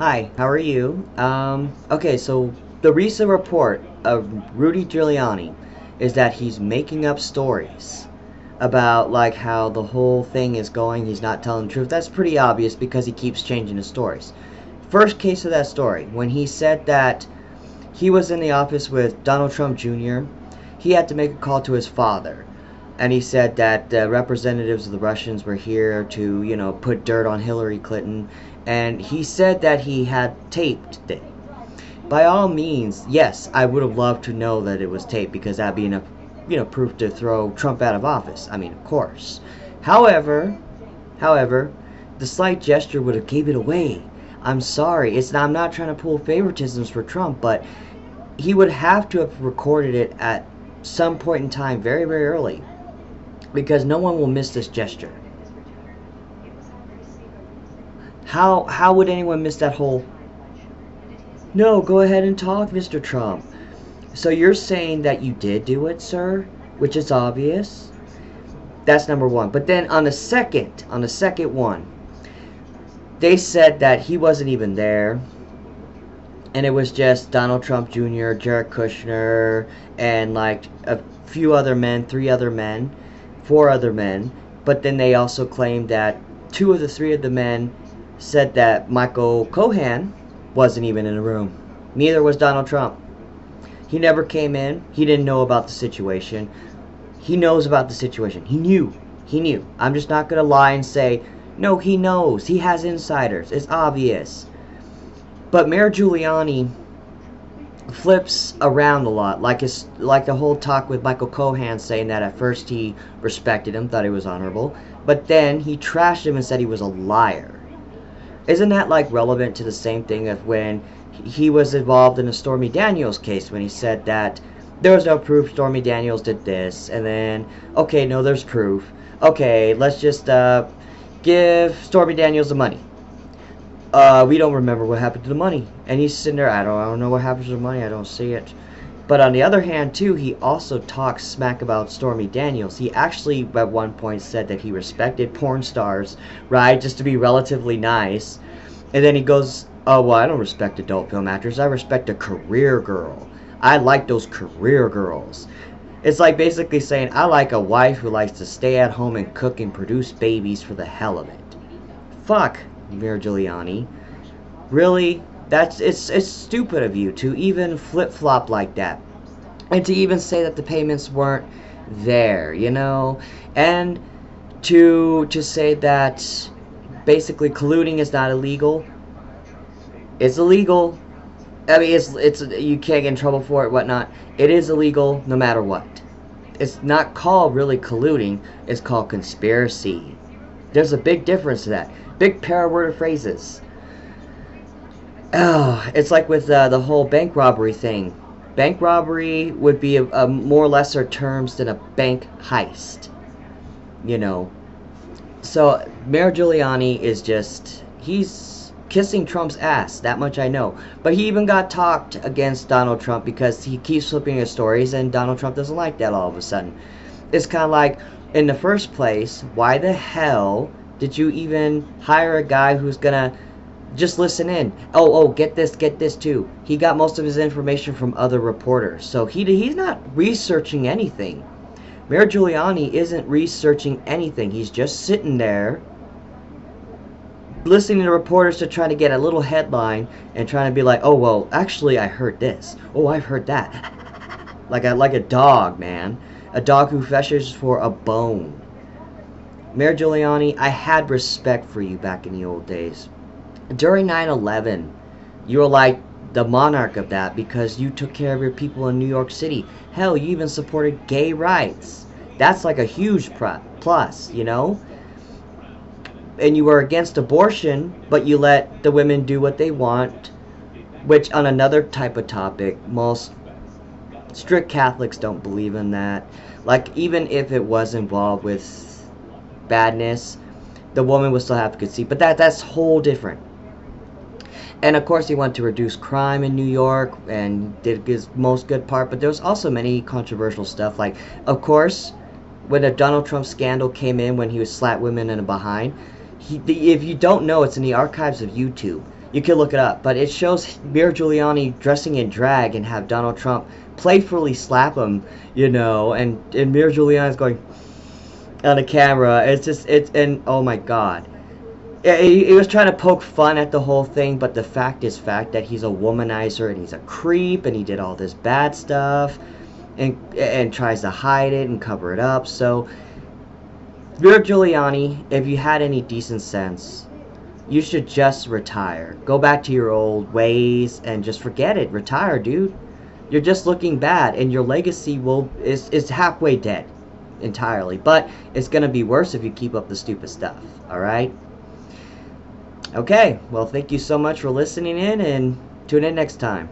Hi, how are you? Okay, so the recent report of Rudy Giuliani is that he's making up stories about like how the whole thing is going. He's not telling the truth. That's pretty obvious because he keeps changing his stories. First case of that story, when he said that he was in the office with Donald Trump Jr., he had to make a call to his father. And he said that representatives of the Russians were here to, put dirt on Hillary Clinton. And he said that he had taped it. By all means, yes, I would have loved to know that it was taped because that'd be enough, proof to throw Trump out of office. I mean, of course. However, the slight gesture would have gave it away. I'm sorry. I'm not trying to pull favoritisms for Trump, but he would have to have recorded it at some point in time very, very early because no one will miss this gesture. How would anyone miss that whole... No, go ahead and talk, Mr. Trump. So you're saying that you did do it, sir? Which is obvious. That's number one. But then on the second one, they said that he wasn't even there. And it was just Donald Trump Jr., Jared Kushner, and like a few other men, 4 other men. But then they also claimed that 2 of the 3 of the men said that Michael Cohen wasn't even in the room. Neither was Donald Trump. He never came in. He didn't know about the situation. He knows about the situation. He knew. I'm just not going to lie and say, no, he knows. He has insiders. It's obvious. But Mayor Giuliani flips around a lot. Like the whole talk with Michael Cohen saying that at first he respected him, thought he was honorable. But then he trashed him and said he was a liar. Isn't that like relevant to the same thing of when he was involved in the Stormy Daniels case when he said that there was no proof Stormy Daniels did this, and then, okay, no, there's proof. Okay, let's just give Stormy Daniels the money. We don't remember what happened to the money. And he's sitting there, I don't know what happens to the money, I don't see it. But on the other hand, too, he also talks smack about Stormy Daniels. He actually, at one point, said that he respected porn stars, right, just to be relatively nice. And then he goes, oh, well, I don't respect adult film actors. I respect a career girl. I like those career girls. It's like basically saying, I like a wife who likes to stay at home and cook and produce babies for the hell of it. Fuck, Mayor Giuliani. Really? It's stupid of you to even flip-flop like that. And to even say that the payments weren't there, And to say that basically colluding is not illegal. It's illegal. I mean, it's you can't get in trouble for it, whatnot. It is illegal no matter what. It's not called really colluding. It's called conspiracy. There's a big difference to that. Big pair of word phrases. Oh, it's like with the whole bank robbery thing. Bank robbery would be a more lesser terms than a bank heist. So Mayor Giuliani is he's kissing Trump's ass. That much I know. But he even got talked against Donald Trump because he keeps flipping his stories and Donald Trump doesn't like that all of a sudden. It's kind of like, in the first place, why the hell did you even hire a guy who's gonna just listen in? Oh, get this too. He got most of his information from other reporters. So he's not researching anything. Mayor Giuliani isn't researching anything. He's just sitting there listening to reporters to try to get a little headline and trying to be like, oh, well, actually, I heard this. Oh, I've heard that. like a dog, man. A dog who fetches for a bone. Mayor Giuliani, I had respect for you back in the old days. During 9/11, you were like the monarch of that because you took care of your people in New York City. Hell, you even supported gay rights. That's like a huge plus, And you were against abortion, but you let the women do what they want, which on another type of topic, most strict Catholics don't believe in that. Like, even if it was involved with badness, the woman would still have to conceive. But that's whole different. And of course he wanted to reduce crime in New York and did his most good part. But there was also many controversial stuff. Like, of course, when the Donald Trump scandal came in when he was slapped women in the behind, if you don't know, it's in the archives of YouTube. You can look it up, but it shows Mayor Giuliani dressing in drag and have Donald Trump playfully slap him, and Mayor Giuliani's going on the camera. And oh my god. He was trying to poke fun at the whole thing, but the fact is fact that he's a womanizer and he's a creep and he did all this bad stuff and tries to hide it and cover it up. So, Mayor Giuliani, if you had any decent sense, you should just retire. Go back to your old ways and just forget it. Retire, dude. You're just looking bad, and your legacy is halfway dead entirely. But it's gonna be worse if you keep up the stupid stuff. All right. Okay. Well, thank you so much for listening in, and tune in next time.